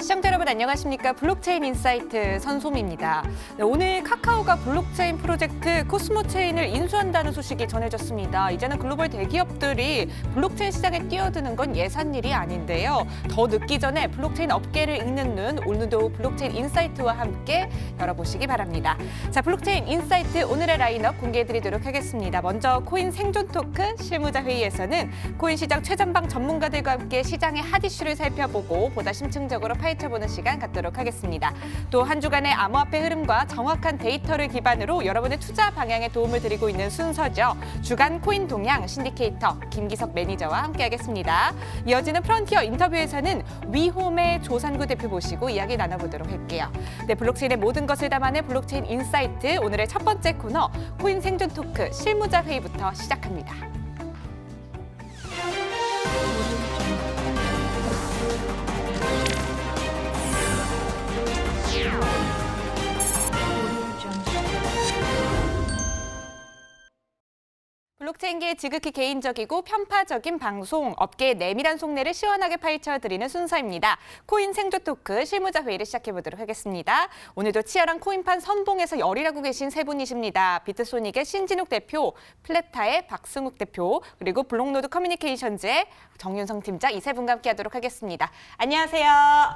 시청자 여러분 안녕하십니까? 블록체인 인사이트 선솜입니다. 네, 오늘 카카오가 블록체인 프로젝트 코스모체인을 인수한다는 소식이 전해졌습니다. 이제는 글로벌 대기업들이 블록체인 시장에 뛰어드는 건 예산 일이 아닌데요. 더 늦기 전에 블록체인 업계를 읽는 눈, 오늘도 블록체인 인사이트와 함께 열어보시기 바랍니다. 자, 블록체인 인사이트 오늘의 라인업 공개해드리도록 하겠습니다. 먼저 코인 생존 토큰 실무자 회의에서는 코인 시장 최전방 전문가들과 함께 시장의 핫 이슈를 살펴보고 보다 심층적으로 파헤쳐보는 시간 갖도록 하겠습니다. 또 한 주간의 암호화폐 흐름과 정확한 데이터를 기반으로 여러분의 투자 방향에 도움을 드리고 있는 순서죠. 주간 코인 동향 신디케이터 김기석 매니저와 함께하겠습니다. 이어지는 프론티어 인터뷰에서는 위홈의 조산구 대표 모시고 이야기 나눠보도록 할게요. 네, 블록체인의 모든 것을 담아낸 블록체인 인사이트 오늘의 첫 번째 코너 코인 생존 토크 실무자 회의부터 시작합니다. 블록체인계의 지극히 개인적이고 편파적인 방송, 업계의 내밀한 속내를 시원하게 파헤쳐드리는 순서입니다. 코인 생존 토크 실무자 회의를 시작해보도록 하겠습니다. 오늘도 치열한 코인판 선봉에서 열일하고 계신 세 분이십니다. 비트소닉의 신진욱 대표, 플랫타의 박승욱 대표, 그리고 블록노드 커뮤니케이션즈의 정윤성 팀장 이 세 분과 함께하도록 하겠습니다. 안녕하세요.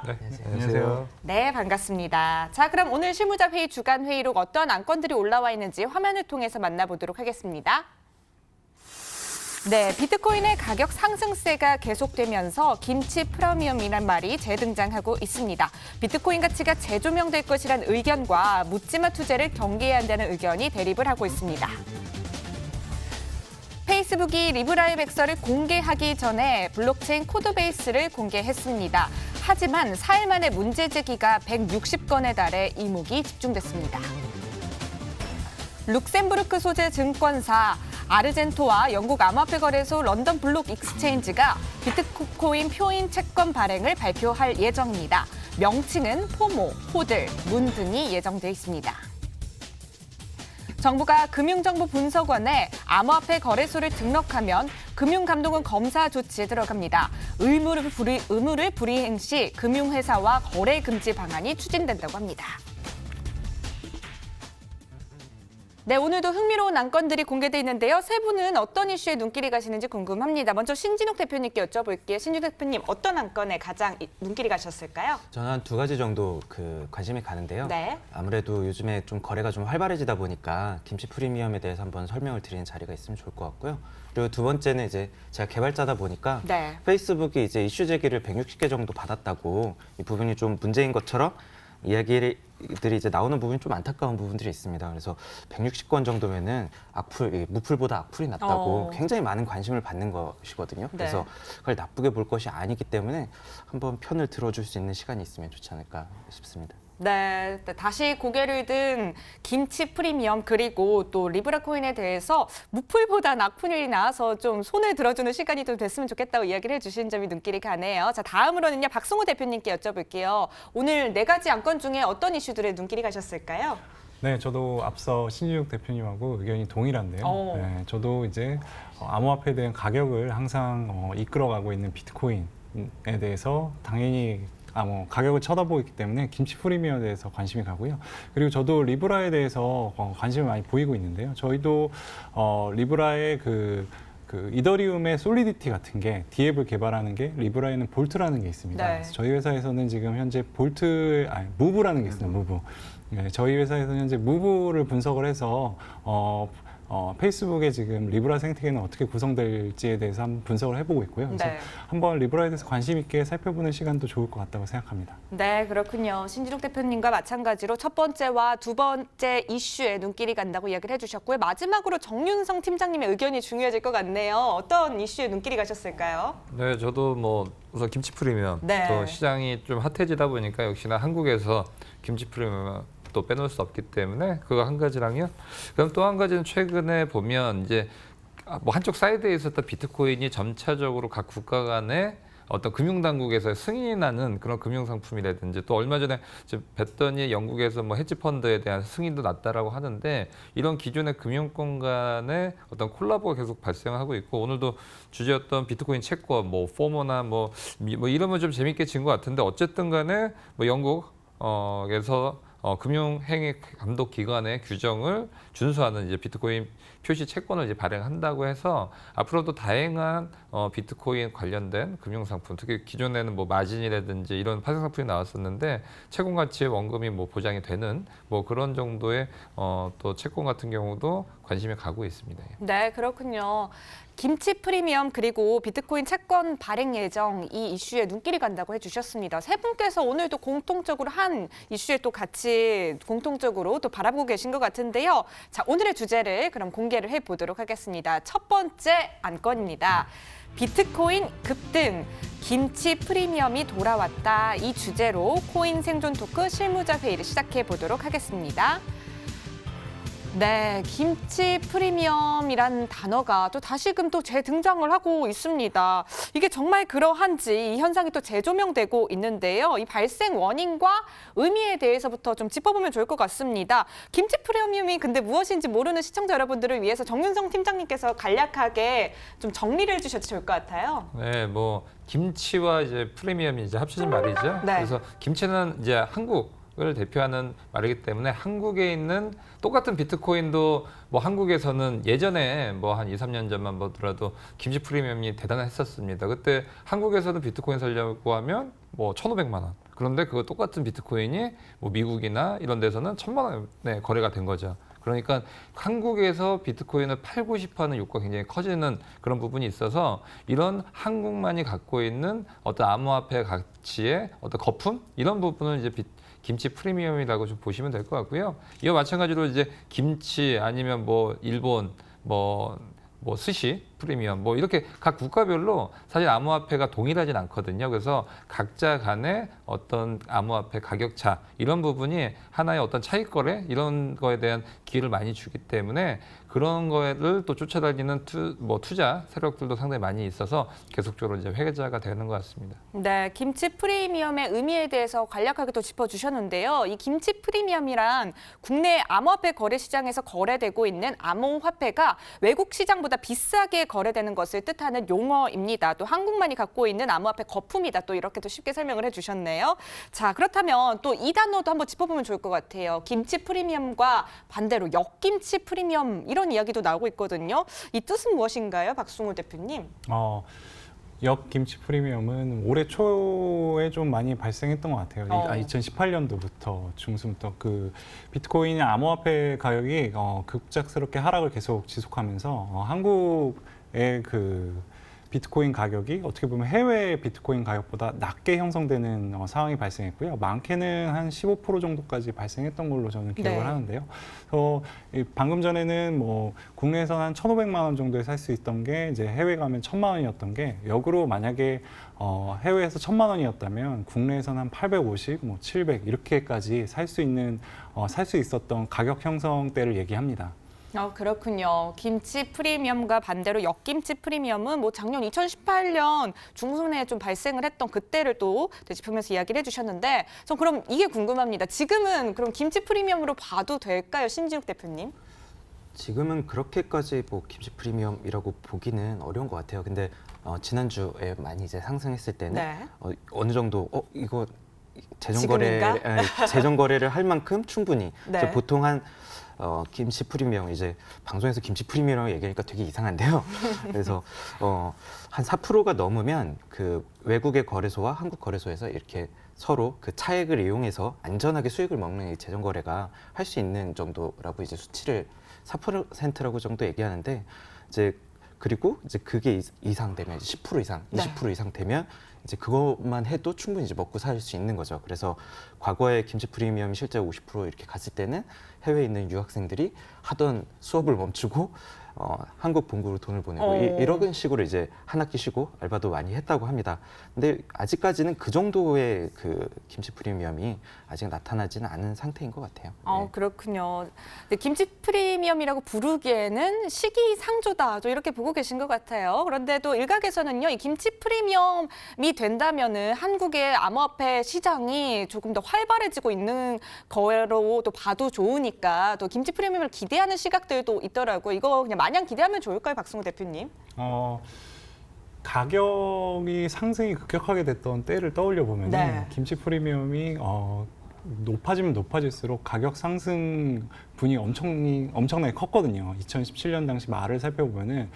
네, 안녕하세요. 네, 반갑습니다. 자, 그럼 오늘 실무자 회의 주간 회의로 어떤 안건들이 올라와 있는지 화면을 통해서 만나보도록 하겠습니다. 네, 비트코인의 가격 상승세가 계속되면서 김치 프리미엄이란 말이 재등장하고 있습니다. 비트코인 가치가 재조명될 것이란 의견과 묻지마 투자를 경계해야 한다는 의견이 대립을 하고 있습니다. 페이스북이 리브라의 백서를 공개하기 전에 블록체인 코드베이스를 공개했습니다. 하지만 4일 만에 문제 제기가 160건에 달해 이목이 집중됐습니다. 룩셈부르크 소재 증권사 아르젠토와 영국 암호화폐 거래소 런던 블록 익스체인지가 비트코인 표인 채권 발행을 발표할 예정입니다. 명칭은 포모, 호들, 문 등이 예정돼 있습니다. 정부가 금융정보분석원에 암호화폐 거래소를 등록하면 금융감독원 검사 조치에 들어갑니다. 의무를 불이행 시 금융회사와 거래 금지 방안이 추진된다고 합니다. 네, 오늘도 흥미로운 안건들이 공개돼 있는데요. 세 분은 어떤 이슈에 눈길이 가시는지 궁금합니다. 먼저 신진욱 대표님께 여쭤볼게요. 신진욱 대표님, 어떤 안건에 가장 눈길이 가셨을까요? 저는 한 두 가지 정도 관심이 가는데요. 네. 아무래도 요즘에 좀 거래가 좀 활발해지다 보니까 김치 프리미엄에 대해서 한번 설명을 드리는 자리가 있으면 좋을 것 같고요. 그리고 두 번째는 이제 제가 개발자다 보니까 네. 페이스북이 이제 이슈 제기를 160개 정도 받았다고 이 부분이 좀 문제인 것처럼 이야기들이 이제 나오는 부분이 좀 안타까운 부분들이 있습니다. 그래서 160건 정도면은 무풀보다 악플이 낫다고 굉장히 많은 관심을 받는 것이거든요. 네. 그래서 그걸 나쁘게 볼 것이 아니기 때문에 한번 편을 들어줄 수 있는 시간이 있으면 좋지 않을까 싶습니다. 네, 다시 고개를 든 김치 프리미엄 그리고 또 리브라 코인에 대해서 무풀보다 악플이 나와서 좀 손을 들어주는 시간이 좀 됐으면 좋겠다고 이야기를 해주신 점이 눈길이 가네요. 자, 다음으로는요 박승호 대표님께 여쭤볼게요. 오늘 네 가지 안건 중에 어떤 이슈들에 눈길이 가셨을까요? 네, 저도 앞서 신진욱 대표님하고 의견이 동일한데요. 네, 저도 이제 암호화폐에 대한 가격을 항상 이끌어가고 있는 비트코인에 대해서 당연히 가격을 쳐다보고 있기 때문에 김치 프리미엄에 대해서 관심이 가고요. 그리고 저도 리브라에 대해서 관심을 많이 보이고 있는데요. 저희도 리브라의 그 이더리움의 솔리디티 같은 게 디앱을 개발하는 게 리브라에는 볼트라는 게 있습니다. 네. 그래서 저희 회사에서는 지금 현재 무브라는 게 있습니다. 무브. 네, 저희 회사에서는 현재 무브를 분석을 해서 페이스북에 지금 리브라 생태계는 어떻게 구성될지에 대해서 한번 분석을 해보고 있고요. 그래서 네. 한번 리브라에 대해서 관심 있게 살펴보는 시간도 좋을 것 같다고 생각합니다. 네, 그렇군요. 신진욱 대표님과 마찬가지로 첫 번째와 두 번째 이슈에 눈길이 간다고 이야기를 해주셨고요. 마지막으로 정윤성 팀장님의 의견이 중요해질 것 같네요. 어떤 이슈에 눈길이 가셨을까요? 네, 저도 우선 김치 프리미엄 네. 또 시장이 좀 핫해지다 보니까 역시나 한국에서 김치 프리미엄 또 빼놓을 수 없기 때문에 그거 한 가지랑요. 그럼 또 한 가지는 최근에 보면 이제 한쪽 사이드에 있었던 비트코인이 점차적으로 각 국가 간의 어떤 금융당국에서 승인이 나는 그런 금융상품이라든지 또 얼마 전에 지금 뵀더니 영국에서 뭐 헤지펀드에 대한 승인도 났다라고 하는데 이런 기존의 금융권 간의 어떤 콜라보가 계속 발생하고 있고 오늘도 주제였던 비트코인 채권, 뭐 포모나 뭐 이러면 좀 재밌게 진 것 같은데 어쨌든 간에 뭐 영국에서 금융행위 감독 기관의 규정을 준수하는 이제 비트코인 표시 채권을 이제 발행한다고 해서 앞으로도 다양한 비트코인 관련된 금융상품, 특히 기존에는 뭐 마진이라든지 이런 파생 상품이 나왔었는데 채권 가치의 원금이 뭐 보장이 되는 뭐 그런 정도의 또 채권 같은 경우도 관심이 가고 있습니다. 네, 그렇군요. 김치 프리미엄 그리고 비트코인 채권 발행 예정 이 이슈에 눈길이 간다고 해주셨습니다. 세 분께서 오늘도 공통적으로 한 이슈에 또 같이 공통적으로 또 바라보고 계신 것 같은데요. 자, 오늘의 주제를 그럼 공개를 해보도록 하겠습니다. 첫 번째 안건입니다. 비트코인 급등, 김치 프리미엄이 돌아왔다. 이 주제로 코인 생존 토크 실무자 회의를 시작해 보도록 하겠습니다. 네, 김치 프리미엄이라는 단어가 또 다시금 또 재등장을 하고 있습니다. 이게 정말 그러한지 이 현상이 또 재조명되고 있는데요. 이 발생 원인과 의미에 대해서부터 좀 짚어보면 좋을 것 같습니다. 김치 프리미엄이 근데 무엇인지 모르는 시청자 여러분들을 위해서 정윤성 팀장님께서 간략하게 좀 정리를 해주셔도 좋을 것 같아요. 네, 뭐 김치와 이제 프리미엄이 이제 합쳐진 말이죠. 네. 그래서 김치는 이제 한국을 대표하는 말이기 때문에 한국에 있는 똑같은 비트코인도 뭐 한국에서는 예전에 뭐 한 2, 3년 전만 보더라도 김치 프리미엄이 대단했었습니다. 그때 한국에서는 비트코인 살려고 하면 뭐 1,500만 원. 그런데 그거 똑같은 비트코인이 뭐 미국이나 이런 데서는 1,000만 원에 거래가 된 거죠. 그러니까 한국에서 비트코인을 팔고 싶어하는 욕구가 굉장히 커지는 그런 부분이 있어서 이런 한국만이 갖고 있는 어떤 암호화폐 가치의 어떤 거품 이런 부분을 이제 김치 프리미엄이라고 좀 보시면 될 것 같고요. 이와 마찬가지로 이제 김치 아니면 뭐 일본 뭐 스시 프리미엄 뭐 이렇게 각 국가별로 사실 암호화폐가 동일하진 않거든요. 그래서 각자 간의 어떤 암호화폐 가격차 이런 부분이 하나의 어떤 차익거래 이런 거에 대한 기회를 많이 주기 때문에 그런 거를 또 쫓아다니는 투자 세력들도 상당히 많이 있어서 계속적으로 이제 회자가 되는 것 같습니다. 네, 김치 프리미엄의 의미에 대해서 간략하게 또 짚어주셨는데요. 이 김치 프리미엄이란 국내 암호화폐 거래 시장에서 거래되고 있는 암호화폐가 외국 시장보다 비싸게 거래되는 것을 뜻하는 용어입니다. 또 한국만이 갖고 있는 암호화폐 거품이다. 또 이렇게 또 쉽게 설명을 해주셨네요. 자, 그렇다면 또 이 단어도 한번 짚어보면 좋을 것 같아요. 김치 프리미엄과 반대로 역김치 프리미엄 이런 이야기도 나오고 있거든요. 이 뜻은 무엇인가요, 박승우 대표님? 역김치 프리미엄은 올해 초에 좀 많이 발생했던 것 같아요. 2018년도부터 중순부터 그 비트코인 암호화폐 가격이 급작스럽게 하락을 계속 지속하면서 한국의 그 비트코인 가격이 어떻게 보면 해외 비트코인 가격보다 낮게 형성되는 상황이 발생했고요. 많게는 한 15% 정도까지 발생했던 걸로 저는 기억을 네. 하는데요. 그래서 방금 전에는 뭐 국내에서 한 1,500만 원 정도에 살 수 있던 게 이제 해외 가면 1,000만 원이었던 게 역으로 만약에 해외에서 1,000만 원이었다면 국내에서는 한 850, 뭐 700 이렇게까지 살 수 있었던 가격 형성대를 얘기합니다. 그렇군요. 김치 프리미엄과 반대로 역김치 프리미엄은 뭐 작년 2018년 중순에 좀 발생을 했던 그때를 또 되짚으면서 이야기를 해주셨는데, 전 그럼 이게 궁금합니다. 지금은 그럼 김치 프리미엄으로 봐도 될까요, 신지욱 대표님? 지금은 그렇게까지 뭐 김치 프리미엄이라고 보기는 어려운 것 같아요. 근데 지난주에 많이 이제 상승했을 때는 네. 어느 정도 이거 지금인가? 재정 거래를 할 만큼 충분히 네. 이제 보통 한 김치 프리미엄 이제 방송에서 김치 프리미엄 얘기하니까 되게 이상한데요. 그래서 한 4%가 넘으면 그 외국의 거래소와 한국 거래소에서 이렇게 서로 그 차액을 이용해서 안전하게 수익을 먹는 이 재정 거래가 할 수 있는 정도라고 이제 수치를 4%라고 정도 얘기하는데 이제 그리고 이제 그게 이상 되면 이제 10% 이상, 20% 이상 되면 이제 그것만 해도 충분히 이제 먹고 살 수 있는 거죠. 그래서 과거에 김치 프리미엄이 실제 50% 이렇게 갔을 때는 해외에 있는 유학생들이 하던 수업을 멈추고 한국 본국으로 돈을 보내고 이런 식으로 이제 한 학기 쉬고 알바도 많이 했다고 합니다. 근데 아직까지는 그 정도의 그 김치 프리미엄이 아직 나타나지는 않은 상태인 것 같아요. 네. 그렇군요. 근데 김치 프리미엄이라고 부르기에는 시기상조다, 또 이렇게 보고 계신 것 같아요. 그런데 또 일각에서는요, 이 김치 프리미엄이 된다면은 한국의 암호화폐 시장이 조금 더 활발해지고 있는 거로 또 봐도 좋으니까 또 김치 프리미엄을 기대하는 시각들도 있더라고요. 이거 그냥 마냥 기대하면 좋을까요, 박승우 대표님? 가격이 상승이 급격하게 됐던 때를 떠올려 보면 네. 김치 프리미엄이 높아지면 높아질수록 가격 상승 분이 엄청나게 컸거든요. 2017년 당시 말을 살펴보면은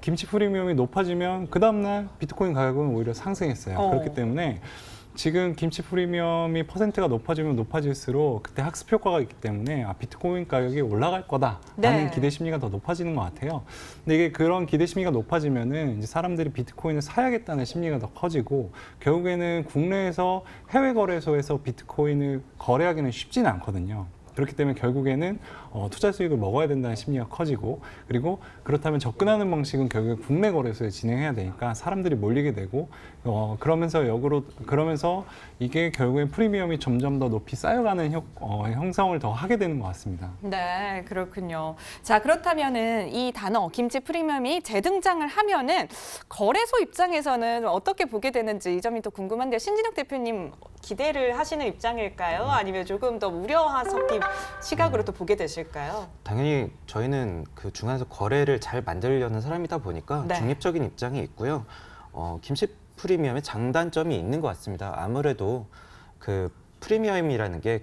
김치 프리미엄이 높아지면 그 다음날 비트코인 가격은 오히려 상승했어요. 그렇기 때문에 지금 김치 프리미엄이 퍼센트가 높아지면 높아질수록 그때 학습 효과가 있기 때문에 비트코인 가격이 올라갈 거다라는 네. 기대 심리가 더 높아지는 것 같아요. 근데 이게 그런 기대 심리가 높아지면은 이제 사람들이 비트코인을 사야겠다는 심리가 더 커지고 결국에는 국내에서 해외 거래소에서 비트코인을 거래하기는 쉽지는 않거든요. 그렇기 때문에 결국에는 투자 수익을 먹어야 된다는 심리가 커지고, 그리고 그렇다면 접근하는 방식은 결국에 국내 거래소에 진행해야 되니까 사람들이 몰리게 되고, 그러면서 이게 결국엔 프리미엄이 점점 더 높이 쌓여가는 형성을 더 하게 되는 것 같습니다. 네, 그렇군요. 자, 그렇다면은 이 단어 김치 프리미엄이 재등장을 하면은 거래소 입장에서는 어떻게 보게 되는지 이 점이 또 궁금한데요. 신진욱 대표님 기대를 하시는 입장일까요? 아니면 조금 더 우려 섞인 시각으로 또 보게 되실까요? 당연히 저희는 그 중간에서 거래를 잘 만들려는 사람이다 보니까 네. 중립적인 입장이 있고요. 김치 프리미엄의 장단점이 있는 것 같습니다. 아무래도 그 프리미엄이라는 게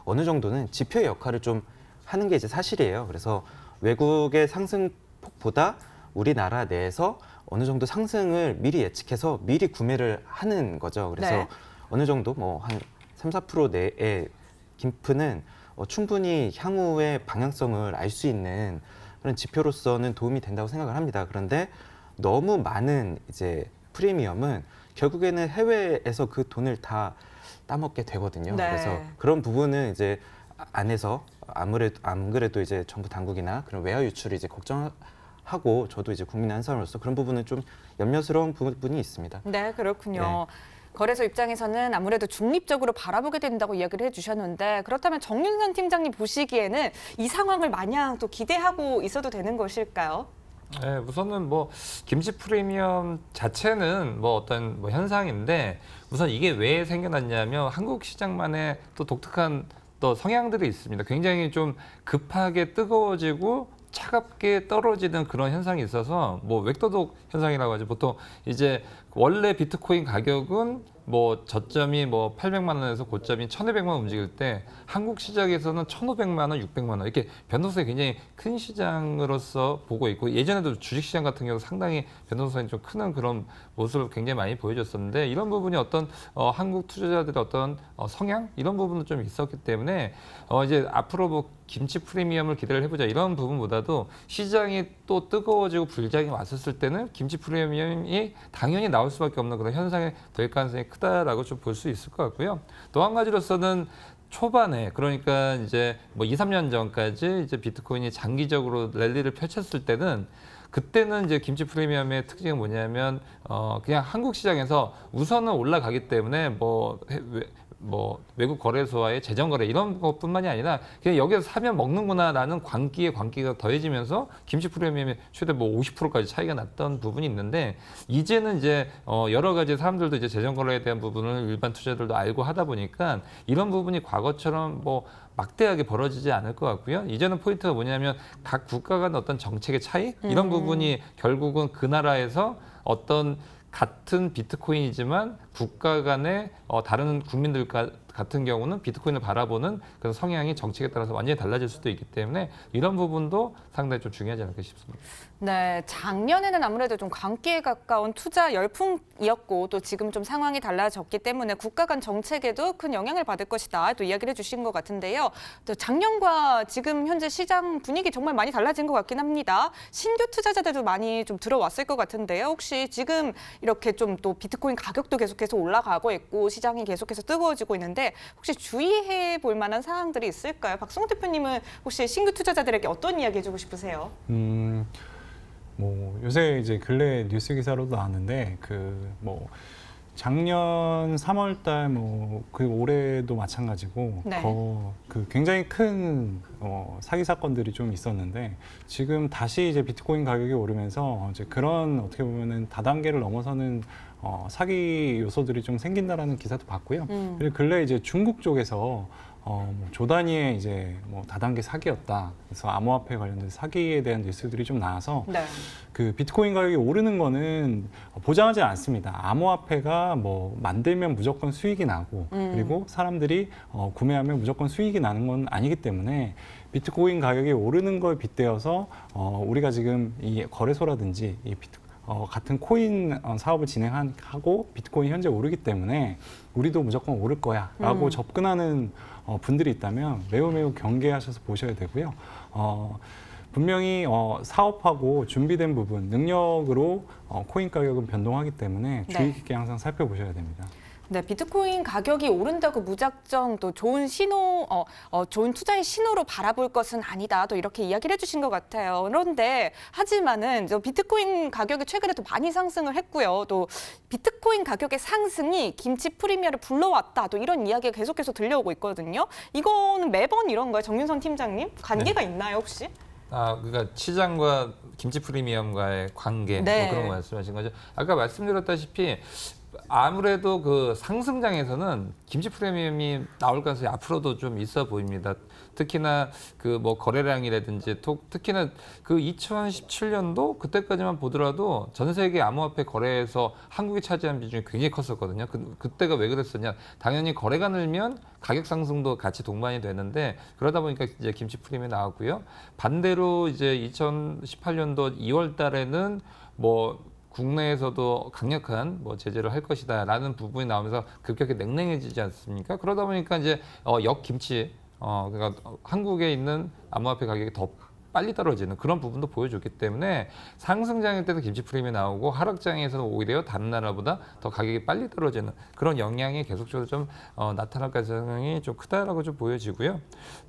어느 정도는 지표 역할을 좀 하는 게 이제 사실이에요. 그래서 외국의 상승폭보다 우리나라 내에서 어느 정도 상승을 미리 예측해서 미리 구매를 하는 거죠. 그래서 네. 어느 정도 뭐 한 3~4% 내의 김프는 충분히 향후의 방향성을 알 수 있는 그런 지표로서는 도움이 된다고 생각을 합니다. 그런데 너무 많은 이제 프리미엄은 결국에는 해외에서 그 돈을 다 따먹게 되거든요. 네. 그래서 그런 부분은 이제 안에서 안 그래도 이제 정부 당국이나 그런 외화 유출을 이제 걱정하고 저도 이제 국민의 한 사람으로서 그런 부분은 좀 염려스러운 부분이 있습니다. 네, 그렇군요. 거래소 입장에서는 아무래도 중립적으로 바라보게 된다고 이야기를 해주셨는데, 그렇다면 정윤선 팀장님 보시기에는 이 상황을 마냥 또 기대하고 있어도 되는 것일까요? 네, 우선은 뭐 김치 프리미엄 자체는 뭐 어떤 뭐 현상인데, 우선 이게 왜 생겨났냐면 한국 시장만의 또 독특한 또 성향들이 있습니다. 굉장히 좀 급하게 뜨거워지고 차갑게 떨어지는 그런 현상이 있어서 뭐 웩도독 현상이라고 하죠. 보통 이제 원래 비트코인 가격은 뭐 저점이 뭐 800만 원에서 고점이 1,200만 원 움직일 때 한국 시장에서는 1,500만 원, 600만 원 이렇게 변동성이 굉장히 큰 시장으로서 보고 있고, 예전에도 주식시장 같은 경우 상당히 변동성이 좀 큰 그런 모습을 굉장히 많이 보여줬었는데, 이런 부분이 어떤 한국 투자자들의 어떤 성향 이런 부분도 좀 있었기 때문에 이제 앞으로 뭐 김치 프리미엄을 기대를 해보자 이런 부분보다도 시장이 또 뜨거워지고 불장이 왔었을 때는 김치 프리미엄이 당연히 나올 수밖에 없는 그런 현상이 될 가능성이 크다라고 좀 볼 수 있을 것 같고요. 또 한 가지로서는 초반에, 그러니까 이제 뭐 2~3년 전까지 이제 비트코인이 장기적으로 랠리를 펼쳤을 때는, 그때는 이제 김치 프리미엄의 특징이 뭐냐면 그냥 한국 시장에서 우선은 올라가기 때문에 뭐 외국 거래소와의 재정 거래 이런 것뿐만이 아니라 그냥 여기서 사면 먹는구나라는 광기가 더해지면서 김치 프리미엄이 최대 뭐 50%까지 차이가 났던 부분이 있는데, 이제는 이제 여러 가지 사람들도 이제 재정 거래에 대한 부분을 일반 투자자들도 알고 하다 보니까 이런 부분이 과거처럼 뭐 막대하게 벌어지지 않을 것 같고요. 이제는 포인트가 뭐냐면 각 국가 간 어떤 정책의 차이 이런 부분이 결국은 그 나라에서 어떤 같은 비트코인이지만 국가 간의 다른 국민들 같은 경우는 비트코인을 바라보는 그런 성향이 정책에 따라서 완전히 달라질 수도 있기 때문에 이런 부분도 상당히 좀 중요하지 않을까 싶습니다. 네, 작년에는 아무래도 좀 광기에 가까운 투자 열풍이었고, 또 지금 좀 상황이 달라졌기 때문에 국가 간 정책에도 큰 영향을 받을 것이다, 또 이야기를 해주신 것 같은데요. 또 작년과 지금 현재 시장 분위기 정말 많이 달라진 것 같긴 합니다. 신규 투자자들도 많이 좀 들어왔을 것 같은데요. 혹시 지금 이렇게 좀 또 비트코인 가격도 계속해서 올라가고 있고 시장이 계속해서 뜨거워지고 있는데, 텐데 혹시 주의해 볼 만한 사항들이 있을까요? 박성호 대표님은 혹시 신규 투자자들에게 어떤 이야기 해주고 싶으세요? 뭐 요새 이제 근래 뉴스 기사로도 나왔는데 뭐 작년 3월달 뭐 그 올해도 마찬가지고 네. 그 굉장히 큰 사기 사건들이 좀 있었는데 지금 다시 이제 비트코인 가격이 오르면서 이제 그런 어떻게 보면은 다단계를 넘어서는 사기 요소들이 좀 생긴다라는 기사도 봤고요. 그리고 근래 이제 중국 쪽에서 뭐 조 단위의 이제 뭐 다단계 사기였다. 그래서 암호화폐 관련된 사기에 대한 뉴스들이 좀 나와서 네. 그 비트코인 가격이 오르는 거는 보장하지 않습니다. 암호화폐가 뭐 만들면 무조건 수익이 나고 그리고 사람들이 구매하면 무조건 수익이 나는 건 아니기 때문에 비트코인 가격이 오르는 걸 빗대어서 우리가 지금 이 거래소라든지 이 같은 코인 사업을 진행하고 비트코인 현재 오르기 때문에 우리도 무조건 오를 거야라고 접근하는 분들이 있다면 매우 경계하셔서 보셔야 되고요. 분명히 사업하고 준비된 부분, 능력으로 코인 가격은 변동하기 때문에 주의 깊게 항상 살펴보셔야 됩니다. 네, 비트코인 가격이 오른다고 무작정 또 좋은 신호, 좋은 투자의 신호로 바라볼 것은 아니다. 또 이렇게 이야기를 해주신 것 같아요. 그런데 하지만은 비트코인 가격이 최근에 또 많이 상승을 했고요. 또 비트코인 가격의 상승이 김치 프리미어를 불러왔다. 또 이런 이야기가 계속해서 들려오고 있거든요. 이거는 매번 이런가요, 정윤선 팀장님? 관계가 있나요, 혹시? 그러니까 시장과 김치 프리미엄과의 관계 네. 뭐 그런 거 말씀하신 거죠. 아까 말씀드렸다시피 아무래도 그 상승장에서는 김치 프리미엄이 나올 가능성이 앞으로도 좀 있어 보입니다. 특히나 그 뭐 거래량이라든지 특히나 그 2017년도 그때까지만 보더라도 전 세계 암호화폐 거래에서 한국이 차지한 비중이 굉장히 컸었거든요. 그때가 왜 그랬었냐? 당연히 거래가 늘면 가격 상승도 같이 동반이 되는데 그러다 보니까 이제 김치 프리미엄이 나왔고요. 반대로 이제 2018년도 2월 달에는 뭐 국내에서도 강력한 뭐 제재를 할 것이다라는 부분이 나오면서 급격히 냉랭해지지 않습니까? 그러다 보니까 이제 역김치 그러니까 한국에 있는 암호화폐 가격이 더 빨리 떨어지는 그런 부분도 보여줬기 때문에 상승장일 때도 김치 프리미엄이 나오고 하락장에서는 오히려 다른 나라보다 더 가격이 빨리 떨어지는 그런 영향이 계속적으로 좀 나타날 가능성이 좀 크다라고 좀 보여지고요.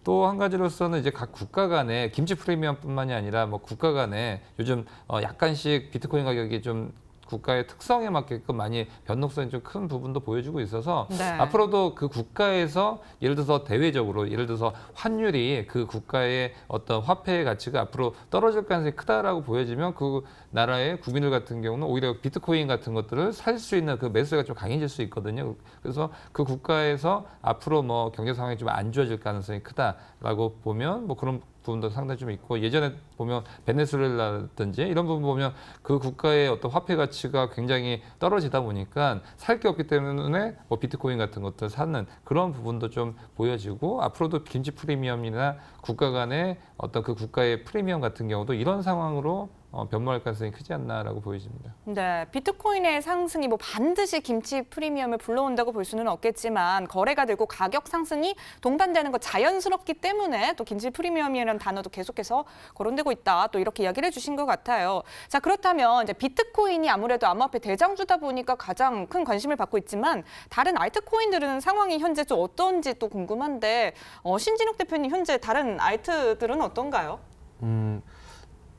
또 한 가지로서는 이제 각 국가 간의 김치 프리미엄뿐만이 아니라 뭐 국가 간에 요즘 약간씩 비트코인 가격이 좀 국가의 특성에 맞게끔 많이 변동성이 좀 큰 부분도 보여주고 있어서 네. 앞으로도 그 국가에서 예를 들어서 대외적으로 예를 들어서 환율이 그 국가의 어떤 화폐의 가치가 앞으로 떨어질 가능성이 크다라고 보여지면 그 나라의 국민들 같은 경우는 오히려 비트코인 같은 것들을 살 수 있는 그 매수가 좀 강해질 수 있거든요. 그래서 그 국가에서 앞으로 뭐 경제 상황이 좀 안 좋아질 가능성이 크다라고 보면 뭐 그런 부분도 상당히 좀 있고 예전에 보면 베네수엘라든지 이런 부분 보면 그 국가의 어떤 화폐 가치가 굉장히 떨어지다 보니까 살 게 없기 때문에 뭐 비트코인 같은 것들 사는 그런 부분도 좀 보여지고 앞으로도 김치 프리미엄이나 국가 간의 어떤 그 국가의 프리미엄 같은 경우도 이런 상황으로 변모할 가능성이 크지 않나라고 보여집니다. 네, 비트코인의 상승이 뭐 반드시 김치 프리미엄을 불러온다고 볼 수는 없겠지만 거래가 늘고 가격 상승이 동반되는 것 자연스럽기 때문에 또 김치 프리미엄이라는 단어도 계속해서 거론되고 있다. 또 이렇게 이야기를 해주신 것 같아요. 자, 그렇다면 이제 비트코인이 아무래도 암호화폐 대장주다 보니까 가장 큰 관심을 받고 있지만 다른 알트코인들은 상황이 현재 좀 어떤지 또 궁금한데 신진욱 대표님 현재 다른 알트들은 어떤가요?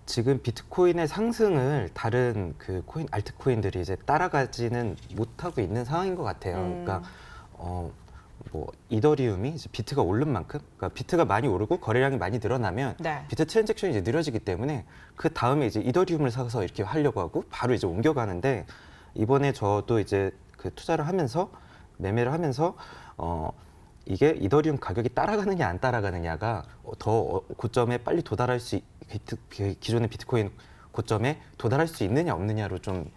지금 비트코인의 상승을 다른 그 알트코인들이 이제 따라가지는 못하고 있는 상황인 것 같아요. 그러니까 뭐 이더리움이 이제 비트가 오른 만큼, 그러니까 비트가 많이 오르고 거래량이 많이 늘어나면 네. 비트 트랜잭션이 이제 느려지기 때문에 그 다음에 이제 이더리움을 사서 이렇게 하려고 하고 바로 이제 옮겨가는데 이번에 저도 이제 그 투자를 하면서 매매를 하면서 이게 이더리움 가격이 따라가느냐 안 따라가느냐가 더 고점에 빨리 도달할 수 기존의 비트코인 고점에 도달할 수 있느냐 없느냐로 좀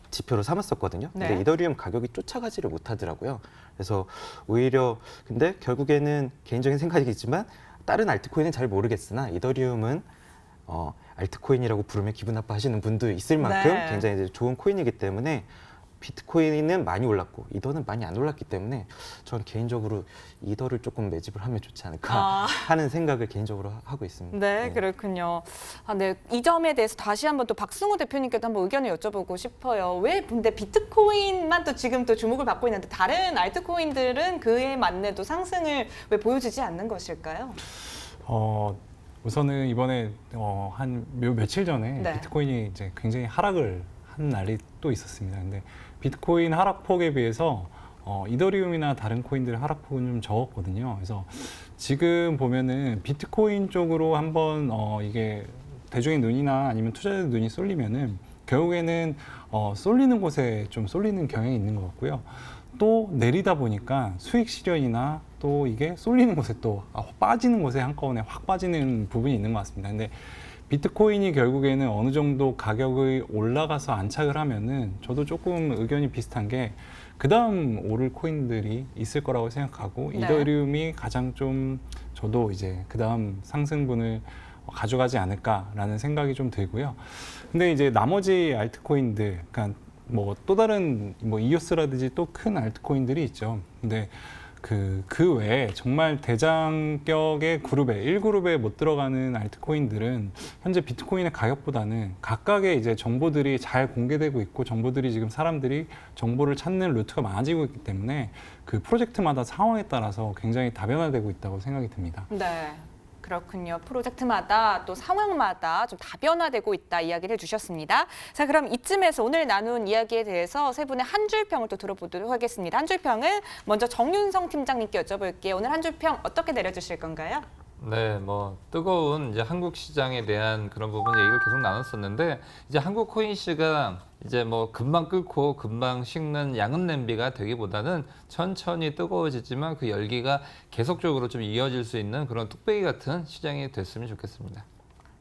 지표로 삼았었거든요. 근데 네. 이더리움 가격이 쫓아가지를 못하더라고요. 그래서 오히려 근데 결국에는 개인적인 생각이겠지만 다른 알트코인은 잘 모르겠으나 이더리움은 알트코인이라고 부르면 기분 나빠하시는 분도 있을 만큼 네. 굉장히 이제 좋은 코인이기 때문에 비트코인은 많이 올랐고 이더는 많이 안 올랐기 때문에 저는 개인적으로 이더를 조금 매집을 하면 좋지 않을까 하는 생각을 개인적으로 하고 있습니다. 네, 그렇군요. 네, 이 점에 대해서 다시 한번 또 박승호 대표님께도 한번 의견을 여쭤보고 싶어요. 왜 근데 비트코인만 또 지금 또 주목을 받고 있는데 다른 알트코인들은 그에 맞는 또 상승을 왜 보여주지 않는 것일까요? 우선은 이번에 한 며칠 전에 네. 비트코인이 이제 굉장히 하락을 한 날이 또 있었습니다. 근데 비트코인 하락폭에 비해서 이더리움이나 다른 코인들의 하락폭은 좀 적었거든요. 그래서 지금 보면은 비트코인 쪽으로 한번 이게 대중의 눈이나 아니면 투자자의 눈이 쏠리면은 결국에는 쏠리는 곳에 좀 쏠리는 경향이 있는 것 같고요. 또 내리다 보니까 수익 실현이나 또 이게 쏠리는 곳에 또 빠지는 곳에 한꺼번에 확 빠지는 부분이 있는 것 같습니다. 근데 비트코인이 결국에는 어느 정도 가격이 올라가서 안착을 하면은 저도 조금 의견이 비슷한 게 그다음 오를 코인들이 있을 거라고 생각하고 네. 이더리움이 가장 좀 저도 이제 그다음 상승분을 가져가지 않을까라는 생각이 좀 들고요. 근데 이제 나머지 알트코인들, 그러니까 뭐 또 다른 뭐 이오스라든지 또 큰 알트코인들이 있죠. 근데 그 외에 정말 대장격의 그룹에 1그룹에 못 들어가는 알트코인들은 현재 비트코인의 가격보다는 각각의 이제 정보들이 잘 공개되고 있고 정보들이 지금 사람들이 정보를 찾는 루트가 많아지고 있기 때문에 그 프로젝트마다 상황에 따라서 굉장히 다변화되고 있다고 생각이 듭니다. 네. 그렇군요. 프로젝트마다 또 상황마다 좀 다변화되고 있다 이야기를 해주셨습니다. 자, 그럼 이쯤에서 오늘 나눈 이야기에 대해서 세 분의 한 줄 평을 또 들어보도록 하겠습니다. 한 줄 평은 먼저 정윤성 팀장님께 여쭤볼게요. 오늘 한 줄 평 어떻게 내려주실 건가요? 네, 뭐 뜨거운 이제 한국 시장에 대한 그런 부분 얘기를 계속 나눴었는데 이제 한국 코인 시가 이제 뭐 금방 끓고 금방 식는 양은 냄비가 되기보다는 천천히 뜨거워지지만 그 열기가 계속적으로 좀 이어질 수 있는 그런 뚝배기 같은 시장이 됐으면 좋겠습니다.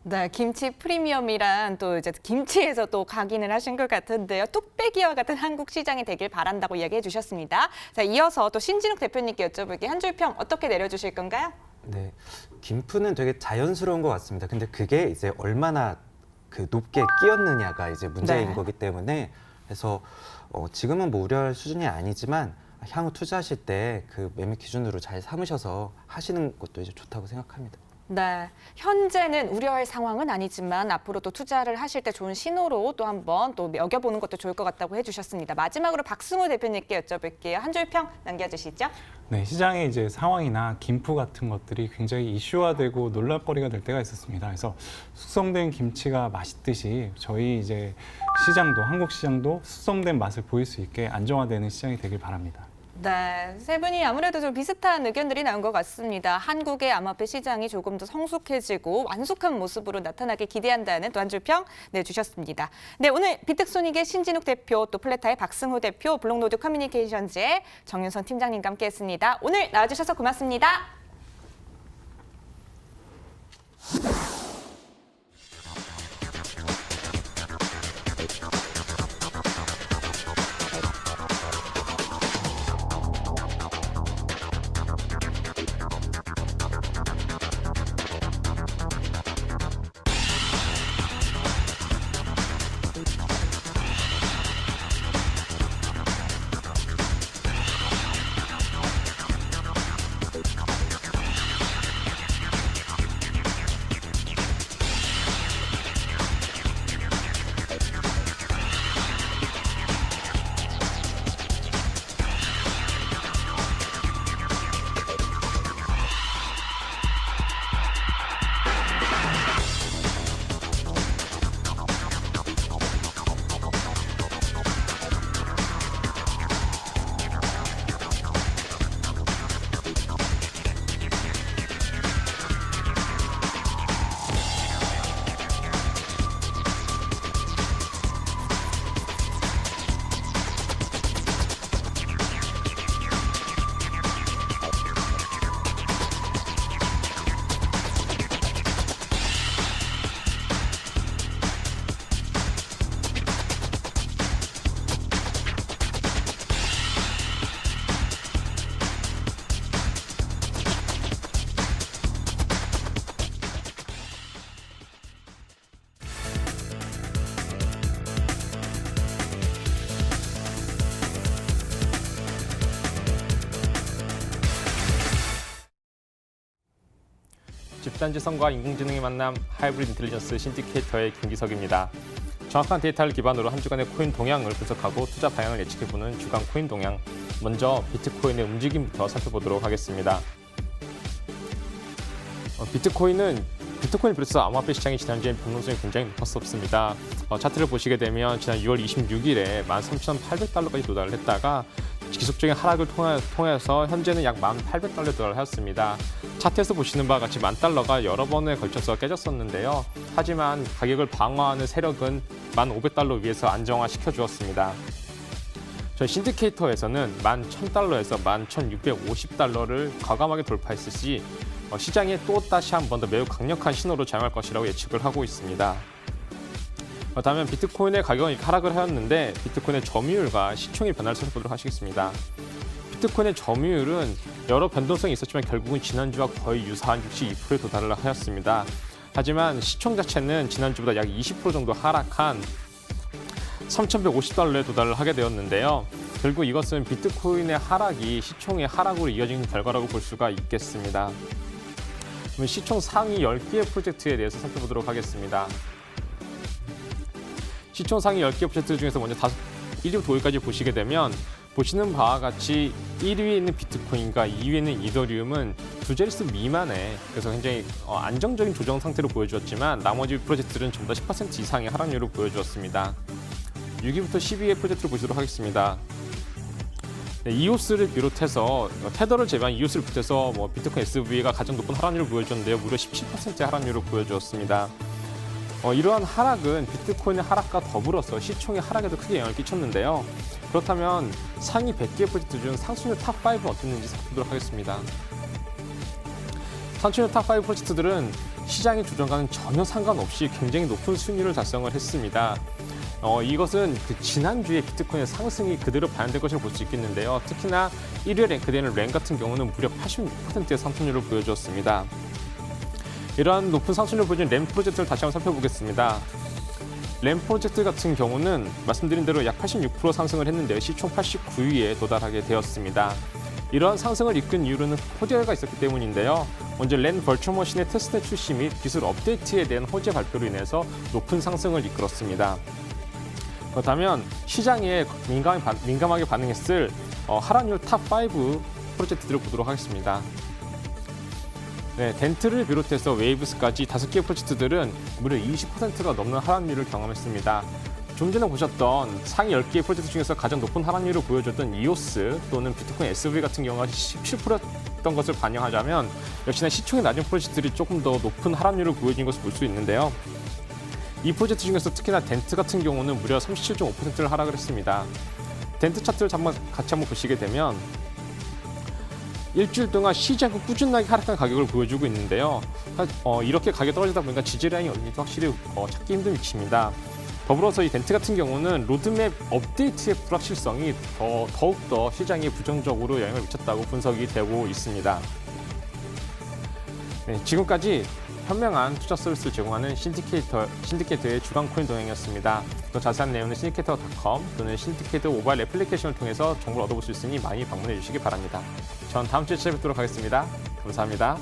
네, 김치 프리미엄이란 또 이제 김치에서 또 각인을 하신 것 같은데요. 뚝배기와 같은 한국 시장이 되길 바란다고 이야기해 주셨습니다. 자, 이어서 또 신진욱 대표님께 여쭤볼게요. 한 줄 평 어떻게 내려주실 건가요? 네, 김프는 되게 자연스러운 것 같습니다. 근데 그게 이제 얼마나 그 높게 끼었느냐가 이제 문제인 네. 거기 때문에 그래서 지금은 뭐 우려할 수준이 아니지만 향후 투자하실 때 그 매매 기준으로 잘 삼으셔서 하시는 것도 이제 좋다고 생각합니다. 네, 현재는 우려할 상황은 아니지만 앞으로 또 투자를 하실 때 좋은 신호로 또 한번 또 먹여보는 것도 좋을 것 같다고 해주셨습니다. 마지막으로 박승호 대표님께 여쭤볼게요. 한 줄 평 남겨주시죠. 네, 시장의 이제 상황이나 김프 같은 것들이 굉장히 이슈화되고 논란거리가 될 때가 있었습니다. 그래서 숙성된 김치가 맛있듯이 저희 이제 시장도 한국 시장도 숙성된 맛을 보일 수 있게 안정화되는 시장이 되길 바랍니다. 네, 세 분이 아무래도 좀 비슷한 의견들이 나온 것 같습니다. 한국의 암호화폐 시장이 조금 더 성숙해지고 완숙한 모습으로 나타나길 기대한다는 또 한 줄 평 내주셨습니다. 네, 오늘 비트소닉의 신진욱 대표, 또 플레타의 박승호 대표, 블록노드 커뮤니케이션즈의 정윤선 팀장님과 함께했습니다. 오늘 나와주셔서 고맙습니다. 집단지성과 인공지능의 만남 하이브리드 인텔리전스 신디케이터의 김기석입니다. 정확한 데이터를 기반으로 한 주간의 코인 동향을 분석하고 투자 방향을 예측해보는 주간 코인 동향. 먼저 비트코인의 움직임부터 살펴보도록 하겠습니다. 비트코인을 비롯해서 암호화폐 시장이 지난주에 변동성이 굉장히 높았었습니다. 차트를 보시게 되면 지난 6월 26일에 13,800달러까지 도달을 했다가 지속적인 하락을 통해서 현재는 약 1,800달러에 도달하였습니다. 차트에서 보시는 바와 같이 10,000달러가 여러 번에 걸쳐서 깨졌었는데요. 하지만 가격을 방어하는 세력은 1,500달러 위에서 안정화시켜 주었습니다. 저희 신디케이터에서는 11,000달러에서 11,650달러를 과감하게 돌파했을 시 시장에 또 다시 한 번 더 매우 강력한 신호로 작용할 것이라고 예측을 하고 있습니다. 다음은 비트코인의 가격은 이렇게 하락을 하였는데 비트코인의 점유율과 시총의 변화를 살펴보도록 하시겠습니다. 비트코인의 점유율은 여러 변동성이 있었지만 결국은 지난주와 거의 유사한 62%에 도달을 하였습니다. 하지만 시총 자체는 지난주보다 약 20% 정도 하락한 3,150달러에 도달을 하게 되었는데요. 결국 이것은 비트코인의 하락이 시총의 하락으로 이어진 결과라고 볼 수가 있겠습니다. 그럼 시총 상위 10개의 프로젝트에 대해서 살펴보도록 하겠습니다. 시총 상위 10개 프로젝트 중에서 먼저 1위부터 5위까지 보시게 되면 보시는 바와 같이 1위에 있는 비트코인과 2위에 있는 이더리움은 두 자릿수 미만의 그래서 굉장히 안정적인 조정 상태로 보여주었지만 나머지 프로젝트들은 전부 다 10% 이상의 하락률을 보여주었습니다. 6위부터 12위의 프로젝트를 보시도록 하겠습니다. 네, 이오스를 비롯해서 테더를 제외한 이오스를 비롯해서 비트코인 SV가 가장 높은 하락률을 보여줬는데요. 무려 17%의 하락률을 보여주었습니다. 이러한 하락은 비트코인의 하락과 더불어서 시총의 하락에도 크게 영향을 끼쳤는데요. 그렇다면 상위 100개 프로젝트 중 상승률 탑5는 어땠는지 살펴보도록 하겠습니다. 상승률 탑5 프로젝트들은 시장의 조정과는 전혀 상관없이 굉장히 높은 수익률을 달성을 했습니다. 이것은 지난주에 비트코인의 상승이 그대로 반영된 것으로 볼 수 있겠는데요. 특히나 1위에 랭크되는 램 같은 경우는 무려 86%의 상승률을 보여주었습니다. 이러한 높은 상승률을 보여준 램 프로젝트를 다시 한번 살펴보겠습니다. 램 프로젝트 같은 경우는 말씀드린 대로 약 86% 상승을 했는데요. 시총 89위에 도달하게 되었습니다. 이러한 상승을 이끈 이유는 호재가 있었기 때문인데요. 먼저 랜 버추얼 머신의 테스트넷 출시 및 기술 업데이트에 대한 호재 발표로 인해서 높은 상승을 이끌었습니다. 그렇다면 시장에 민감하게 반응했을 하락률 탑5 프로젝트들을 보도록 하겠습니다. 네, 덴트를 비롯해서 웨이브스까지 5개의 프로젝트들은 무려 20%가 넘는 하락률을 경험했습니다. 좀 전에 보셨던 상위 10개의 프로젝트 중에서 가장 높은 하락률을 보여줬던 이오스 또는 비트코인 SV 같은 경우가 17%였던 것을 반영하자면 역시나 시총이 낮은 프로젝트들이 조금 더 높은 하락률을 보여준 것을 볼 수 있는데요. 이 프로젝트 중에서 특히나 덴트 같은 경우는 무려 37.5%를 하락을 했습니다. 덴트 차트를 같이 한번 보시게 되면 일주일 동안 쉬지 않고 꾸준하게 하락한 가격을 보여주고 있는데요. 이렇게 가격이 떨어지다 보니까 지지라인이 어딘지도 확실히 찾기 힘든 위치입니다. 더불어서 이 덴트 같은 경우는 로드맵 업데이트의 불확실성이 더욱더 시장에 부정적으로 영향을 미쳤다고 분석이 되고 있습니다. 네, 지금까지 현명한 투자 서비스를 제공하는 신디케이터의 주간 코인 동향이었습니다. 더 자세한 내용은 신디케이터.com 또는 신디케이터 모바일 애플리케이션을 통해서 정보를 얻어볼 수 있으니 많이 방문해 주시기 바랍니다. 전 다음 주에 찾아뵙도록 하겠습니다. 감사합니다.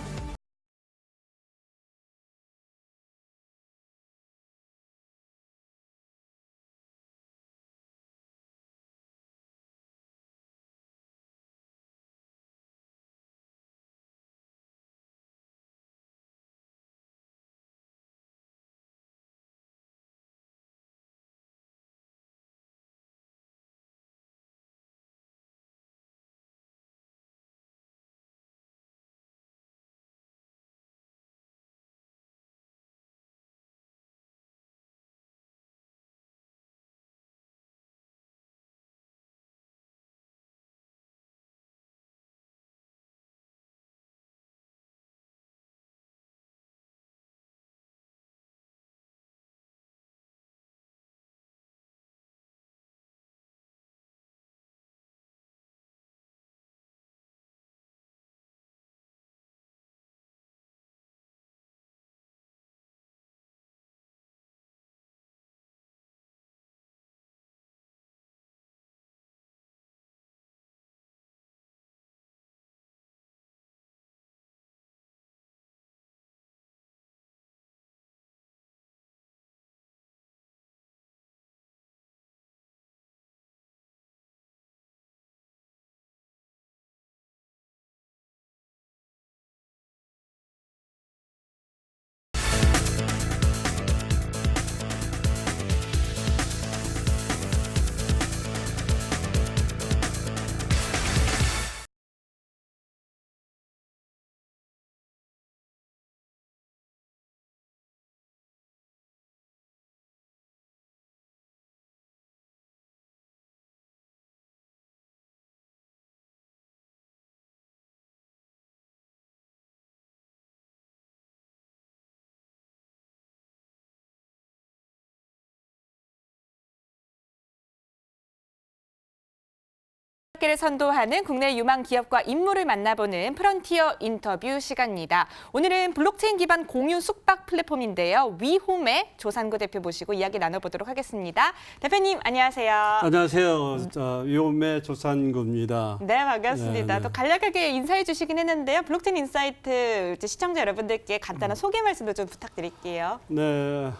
를 선도하는 국내 유망 기업과 인물을 만나보는 프런티어 인터뷰 시간입니다. 오늘은 블록체인 기반 공유 숙박 플랫폼인데요. 위홈의 조산구 대표 모시고 이야기 나눠보도록 하겠습니다. 대표님 안녕하세요. 안녕하세요. 위홈의 조산구입니다. 네, 반갑습니다. 네. 또 간략하게 인사해 주시긴 했는데요. 블록체인 인사이트 시청자 여러분들께 간단한 소개 말씀도 좀 부탁드릴게요. 네,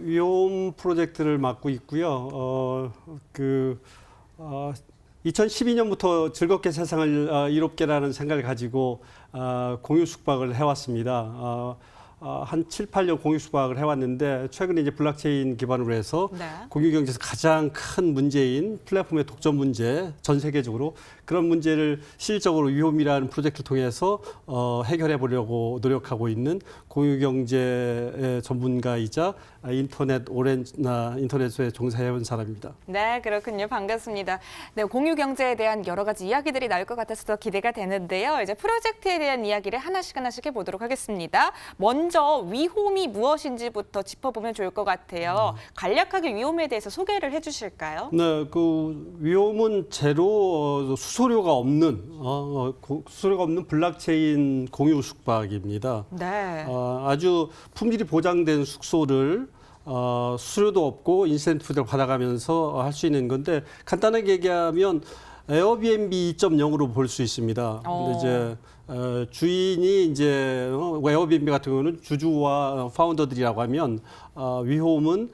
위홈 프로젝트를 맡고 있고요. 2012년부터 즐겁게 세상을 이롭게라는 생각을 가지고 공유 숙박을 해왔습니다. 한 7, 8년 공유 숙박을 해왔는데 최근에 이제 블록체인 기반으로 해서 네. 공유 경제에서 가장 큰 문제인 플랫폼의 독점 문제, 전 세계적으로 그런 문제를 실질적으로 위홈이라는 프로젝트를 통해서 해결해 보려고 노력하고 있는 공유 경제의 전문가이자 인터넷에 종사해온 사람입니다. 네, 그렇군요. 반갑습니다. 네, 공유 경제에 대한 여러 가지 이야기들이 나올 것 같아서 더 기대가 되는데요. 이제 프로젝트에 대한 이야기를 하나씩 해보도록 하겠습니다. 먼저 위홈이 무엇인지부터 짚어보면 좋을 것 같아요. 간략하게 위홈에 대해서 소개를 해주실까요? 네, 위홈은 제로 수수료가 없는 블록체인 공유 숙박입니다. 네. 아주 품질이 보장된 숙소를 수수료도 없고 인센티브를 받아가면서 할 수 있는 건데 간단하게 얘기하면 에어비앤비 2.0으로 볼 수 있습니다. 근데 이제 주인이 이제 에어비앤비 같은 경우는 주주와 파운더들이라고 하면 위홈은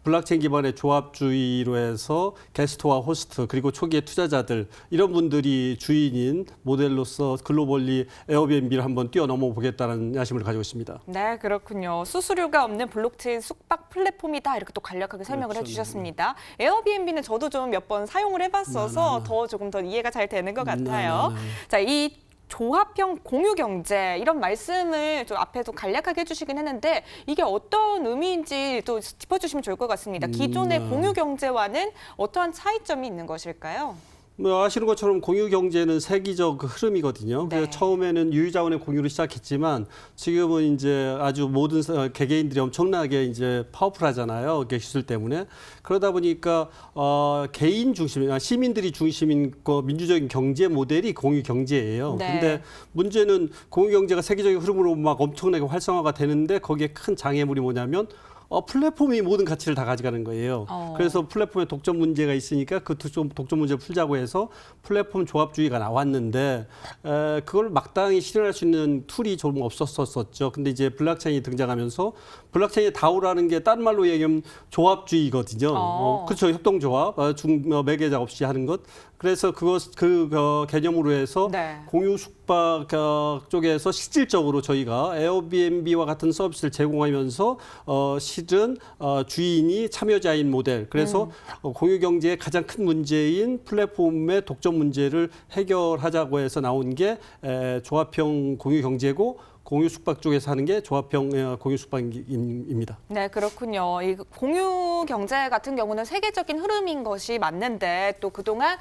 블록체인 기반의 조합주의로 해서 게스트와 호스트 그리고 초기의 투자자들 이런 분들이 주인인 모델로서 글로벌리 에어비앤비를 한번 뛰어넘어 보겠다는 야심을 가지고 있습니다. 네, 그렇군요. 수수료가 없는 블록체인 숙박 플랫폼이다. 이렇게 또 간략하게 설명을 그렇죠. 해주셨습니다. 에어비앤비는 저도 좀 몇 번 사용을 해봤어서 조금 더 이해가 잘 되는 것 같아요. 자, 이 조합형 공유 경제 이런 말씀을 좀 앞에서 간략하게 해주시긴 했는데 이게 어떤 의미인지 또 짚어주시면 좋을 것 같습니다. 기존의 공유 경제와는 어떠한 차이점이 있는 것일까요? 아시는 것처럼 공유 경제는 세계적 흐름이거든요. 그래서 네. 처음에는 유유자원의 공유로 시작했지만 지금은 이제 아주 모든 개개인들이 엄청나게 이제 파워풀하잖아요. 기술 때문에. 그러다 보니까 개인 중심, 시민들이 중심인 민주적인 경제 모델이 공유 경제예요. 네. 근데 문제는 공유 경제가 세계적인 흐름으로 막 엄청나게 활성화가 되는데 거기에 큰 장애물이 뭐냐면 플랫폼이 모든 가치를 다 가져가는 거예요. 그래서 플랫폼에 독점 문제가 있으니까 그 독점 문제를 풀자고 해서 플랫폼 조합주의가 나왔는데 그걸 마땅히 실현할 수 있는 툴이 좀 없었었죠. 근데 이제 블록체인이 등장하면서 블록체인의 다오라는 게 다른 말로 얘기하면 조합주의거든요. 그렇죠. 협동조합, 매개자 없이 하는 것. 그래서 그 개념으로 해서 네. 공유 숙박 쪽에서 실질적으로 저희가 에어비앤비와 같은 서비스를 제공하면서 실은 주인이 참여자인 모델. 그래서 공유 경제의 가장 큰 문제인 플랫폼의 독점 문제를 해결하자고 해서 나온 게 조합형 공유 경제고 공유 숙박 쪽에서 하는 게 조합형 공유 숙박입니다. 네, 그렇군요. 이 공유 경제 같은 경우는 세계적인 흐름인 것이 맞는데 또 그동안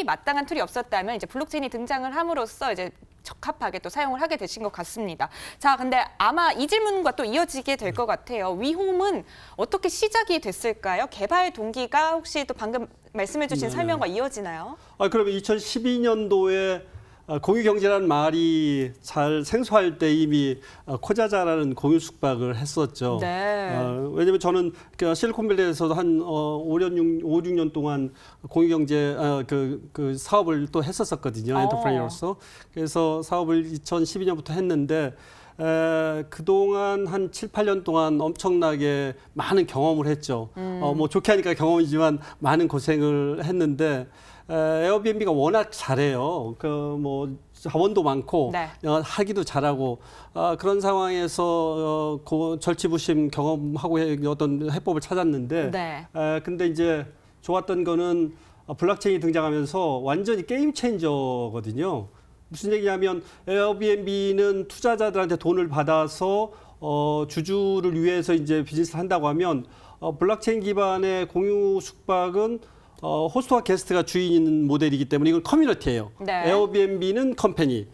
마땅한 툴이 없었다면 이제 블록체인이 등장을 함으로써 이제 적합하게 또 사용을 하게 되신 것 같습니다. 자, 근데 아마 이 질문과 또 이어지게 될 것 같아요. 위홈은 어떻게 시작이 됐을까요? 개발 동기가 혹시 또 방금 말씀해주신 설명과 이어지나요? 그러면 2012년도에 공유 경제라는 말이 잘 생소할 때 이미 코자자라는 공유 숙박을 했었죠. 네. 왜냐하면 저는 실리콘밸리에서도 한 5, 6년 동안 공유 경제 그 사업을 또 했었거든요. 엔터프라이어로서. 그래서 사업을 2012년부터 했는데 그동안 한 7, 8년 동안 엄청나게 많은 경험을 했죠. 뭐 좋게 하니까 경험이지만 많은 고생을 했는데 에어비앤비가 워낙 잘해요. 뭐 자원도 많고 네. 하기도 잘하고 그런 상황에서 절치부심 경험하고 어떤 해법을 찾았는데 네. 근데 이제 좋았던 거는 블록체인이 등장하면서 완전히 게임 체인저거든요. 무슨 얘기냐면 에어비앤비는 투자자들한테 돈을 받아서 주주를 위해서 이제 비즈니스를 한다고 하면 블록체인 기반의 공유 숙박은 호스트와 게스트가 주인인 모델이기 때문에 이건 커뮤니티예요. 네. 에어비앤비는 컴퍼니,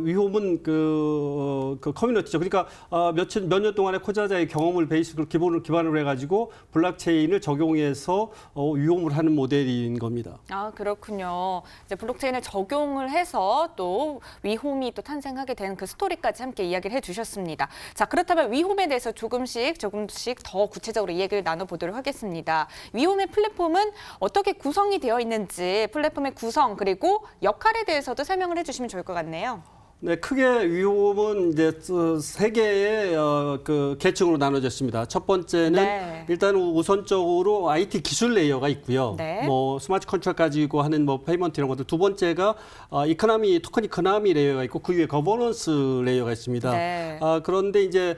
위홈은 그 커뮤니티죠. 그러니까 몇 년 동안의 코자자의 경험을 베이스로 기반으로 해가지고 블록체인을 적용해서 위홈을 하는 모델인 겁니다. 아, 그렇군요. 이제 블록체인을 적용을 해서 또 위홈이 또 탄생하게 된 그 스토리까지 함께 이야기를 해주셨습니다. 자, 그렇다면 위홈에 대해서 조금씩 더 구체적으로 이야기를 나눠보도록 하겠습니다. 위홈의 플랫폼은 어떻게 구성이 되어 있는지, 플랫폼의 구성 그리고 역할에 대해서도 설명을 해주시면 좋을 것 같네요. 네, 크게 위홈은 이제 세 개의 그 계층으로 나눠졌습니다. 첫 번째는 네. 일단 우선적으로 IT 기술 레이어가 있고요. 네. 뭐 스마트 컨트롤 가지고 하는 뭐 페이먼트 이런 것들. 두 번째가 토큰 이코노미 레이어가 있고 그 위에 거버넌스 레이어가 있습니다. 네. 그런데 이제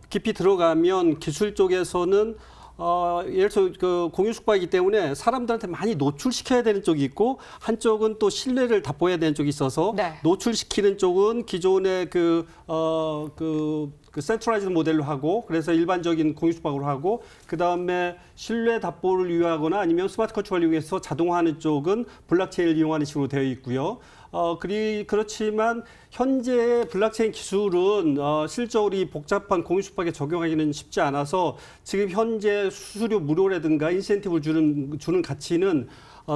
깊이 들어가면 기술 쪽에서는 예를 들어 그 공유 숙박이기 때문에 사람들한테 많이 노출시켜야 되는 쪽이 있고 한쪽은 또 신뢰를 답보해야 되는 쪽이 있어서 네. 노출시키는 쪽은 기존의 그 센트럴라이즈드 모델로 하고 그래서 일반적인 공유 숙박으로 하고 그다음에 신뢰 답보를 위하거나 아니면 스마트 컨트롤을 이용해서 자동화하는 쪽은 블록체인을 이용하는 식으로 되어 있고요. 그렇지만 현재 블록체인 기술은 실적으로 이 복잡한 공유 숙박에 적용하기는 쉽지 않아서 지금 현재 수수료 무료라든가 인센티브를 주는 가치는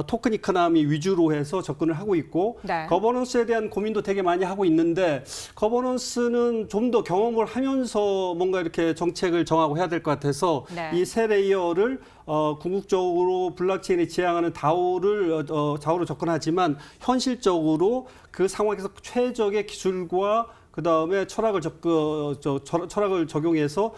토큰 이코노미 위주로 해서 접근을 하고 있고 네. 거버넌스에 대한 고민도 되게 많이 하고 있는데 거버넌스는 좀 더 경험을 하면서 뭔가 이렇게 정책을 정하고 해야 될 것 같아서 네. 이 세 레이어를 궁극적으로 블록체인에 지향하는 DAO로 접근하지만 현실적으로 그 상황에서 최적의 기술과 그다음에 철학을 적용해서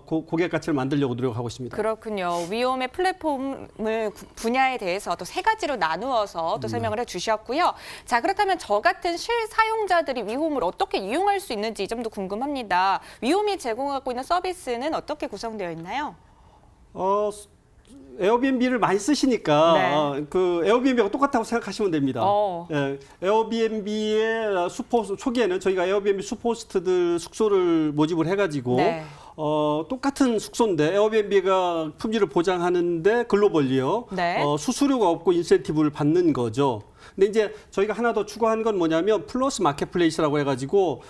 고객 가치를 만들려고 노력하고 있습니다. 그렇군요. 위홈의 플랫폼을 분야에 대해서 또 세 가지로 나누어서 또 설명을 해주셨고요. 자, 그렇다면 저 같은 실사용자들이 위홈을 어떻게 이용할 수 있는지 이 점도 궁금합니다. 위홈이 제공하고 있는 서비스는 어떻게 구성되어 있나요? 에어비앤비를 많이 쓰시니까 네. 그 에어비앤비하고 똑같다고 생각하시면 됩니다. 예, 에어비앤비의 초기에는 저희가 에어비앤비 슈퍼호스트들 숙소를 모집을 해가지고 네. 똑같은 숙소인데 에어비앤비가 품질을 보장하는데 글로벌리요. 네. 수수료가 없고 인센티브를 받는 거죠. 근데 이제 저희가 하나 더 추가한 건 뭐냐면 플러스 마켓플레이스라고 해가지고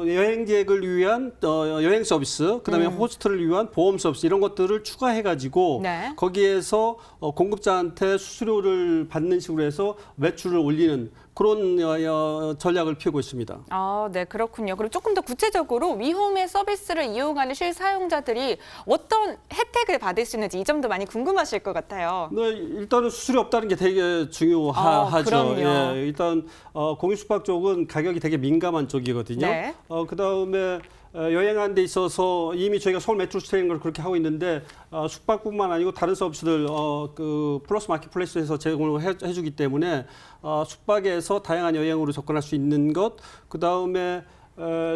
여행객을 위한 여행 서비스, 그다음에 호스트를 위한 보험 서비스 이런 것들을 추가해가지고 네. 거기에서 공급자한테 수수료를 받는 식으로 해서 매출을 올리는 그런 전략을 피우고 있습니다. 아, 네, 그렇군요. 그리고 조금 더 구체적으로 위홈의 서비스를 이용하는 실사용자들이 어떤 혜택을 받을 수 있는지 이 점도 많이 궁금하실 것 같아요. 네, 일단은 수수료 없다는 게 되게 중요하죠. 그럼요. 예, 일단 공유 숙박 쪽은 가격이 되게 민감한 쪽이거든요. 네. 그다음에 여행하는 데 있어서 이미 저희가 서울 매출 스테이는 걸 그렇게 하고 있는데 숙박뿐만 아니고 다른 서비스들 그 플러스 마켓플레이스에서 제공을 해주기 때문에 숙박에서 다양한 여행으로 접근할 수 있는 것, 그다음에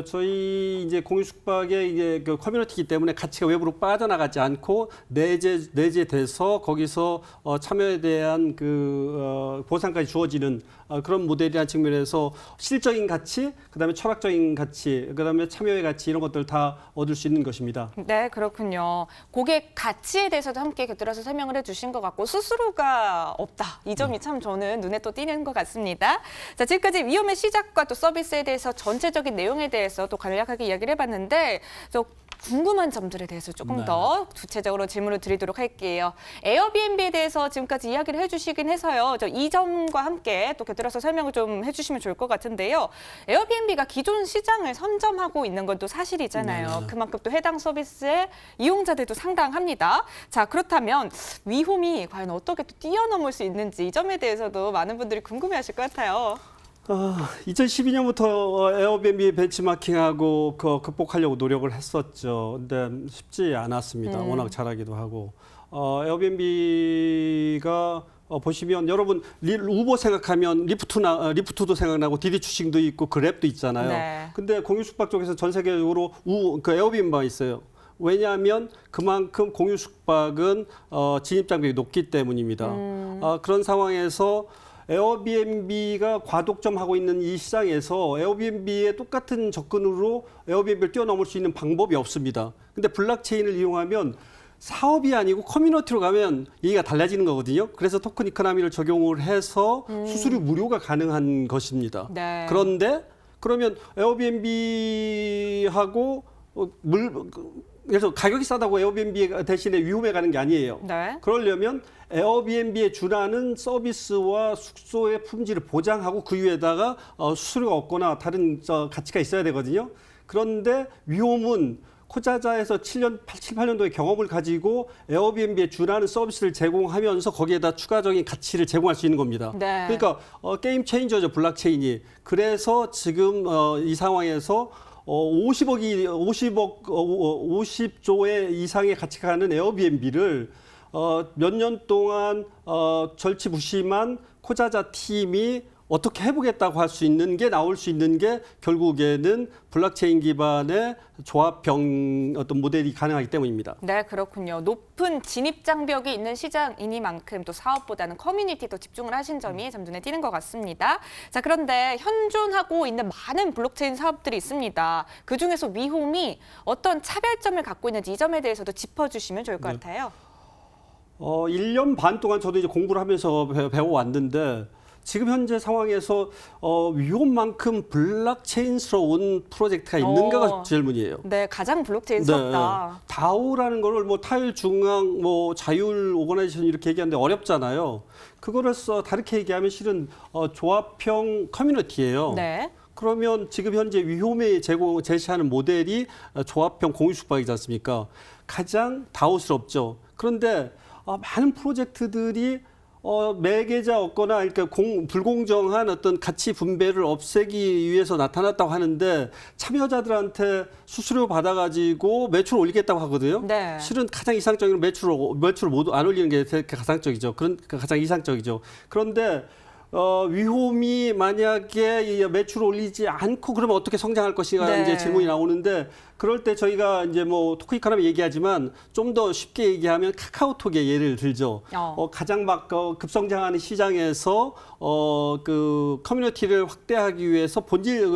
저희 이제 공유 숙박의 이제 그 커뮤니티이기 때문에 가치가 외부로 빠져나가지 않고 내재돼서 거기서 참여에 대한 그 보상까지 주어지는 그런 모델이라는 측면에서 실적인 가치, 그다음에 철학적인 가치, 그다음에 참여의 가치 이런 것들 다 얻을 수 있는 것입니다. 네, 그렇군요. 고객 가치에 대해서도 함께 곁들여서 설명을 해주신 것 같고 수수료가 없다. 이 점이 참 저는 눈에 또 띄는 것 같습니다. 자, 지금까지 위홈의 시작과 또 서비스에 대해서 전체적인 내용에 대해서 또 간략하게 이야기를 해봤는데 궁금한 점들에 대해서 조금 더 구체적으로 질문을 드리도록 할게요. 에어비앤비에 대해서 지금까지 이야기를 해주시긴 해서요. 이 점과 함께 또 곁들여서 설명을 좀 해주시면 좋을 것 같은데요. 에어비앤비가 기존 시장을 선점하고 있는 건 또 사실이잖아요. 그만큼 또 해당 서비스의 이용자들도 상당합니다. 자, 그렇다면 위홈이 과연 어떻게 또 뛰어넘을 수 있는지 이 점에 대해서도 많은 분들이 궁금해하실 것 같아요. 2012년부터 에어비앤비 벤치마킹하고 극복하려고 노력을 했었죠. 근데 쉽지 않았습니다. 워낙 잘하기도 하고. 에어비앤비가 보시면 여러분 우버 생각하면 리프트도 생각나고 디디 추싱도 있고 그랩도 있잖아요. 네. 근데 공유 숙박 쪽에서 전 세계적으로 그 에어비앤비가 있어요. 왜냐하면 그만큼 공유 숙박은 진입 장벽이 높기 때문입니다. 그런 상황에서 에어비앤비가 과독점하고 있는 이 시장에서 에어비앤비의 똑같은 접근으로 에어비앤비를 뛰어넘을 수 있는 방법이 없습니다. 근데 블록체인을 이용하면 사업이 아니고 커뮤니티로 가면 얘기가 달라지는 거거든요. 그래서 토큰 이코노미를 적용을 해서 수수료 무료가 가능한 것입니다. 네. 그런데 그러면 에어비앤비하고 그래서 가격이 싸다고 에어비앤비 대신에 위홈에 가는 게 아니에요. 네. 그러려면 에어비앤비에 준하는 서비스와 숙소의 품질을 보장하고 그 위에다가 수수료가 없거나 다른 가치가 있어야 되거든요. 그런데 위홈은 코자자에서 7, 8년도의 경험을 가지고 에어비앤비에 준하는 서비스를 제공하면서 거기에다 추가적인 가치를 제공할 수 있는 겁니다. 네. 그러니까 게임 체인저죠, 블록체인이. 그래서 지금 이 상황에서 50조의 이상의 가치가 가는 에어비앤비를 몇 년 동안 절치부심한 코자자 팀이 어떻게 해보겠다고 할 수 있는 게 나올 수 있는 게 결국에는 블록체인 기반의 조합형 어떤 모델이 가능하기 때문입니다. 네, 그렇군요. 높은 진입 장벽이 있는 시장이니만큼 또 사업보다는 커뮤니티에 더 집중을 하신 점이 참 눈에 띄는 것 같습니다. 자, 그런데 현존하고 있는 많은 블록체인 사업들이 있습니다. 그중에서 위홈이 어떤 차별점을 갖고 있는지 이 점에 대해서도 짚어주시면 좋을 것 같아요. 1년 반 동안 저도 이제 공부를 하면서 배워왔는데 지금 현재 상황에서 위홈만큼 블록체인스러운 프로젝트가 있는가가 질문이에요. 네, 가장 블록체인스럽다. 다오라는 거를 뭐 타일 중앙 뭐 자율 오거나이제이션 이렇게 얘기하는데 어렵잖아요. 그거를 다르게 얘기하면 실은 조합형 커뮤니티예요. 네. 그러면 지금 현재 위홈에 제시하는 모델이 조합형 공유숙박이지 않습니까? 가장 다오스럽죠. 그런데 많은 프로젝트들이 매개자 없거나 그러니까 불공정한 어떤 가치 분배를 없애기 위해서 나타났다고 하는데 참여자들한테 수수료 받아가지고 매출 올리겠다고 하거든요. 네. 실은 가장 이상적인 매출을 모두 안 올리는 게 가상적이죠. 가장 이상적이죠. 그런데 위홈이 만약에 매출을 올리지 않고 그러면 어떻게 성장할 것인가 네. 이제 질문이 나오는데 그럴 때 저희가 이제 뭐 토크 이코노미 얘기하지만 좀 더 쉽게 얘기하면 카카오톡의 예를 들죠. 가장 막 급성장하는 시장에서 그 커뮤니티를 확대하기 위해서 본질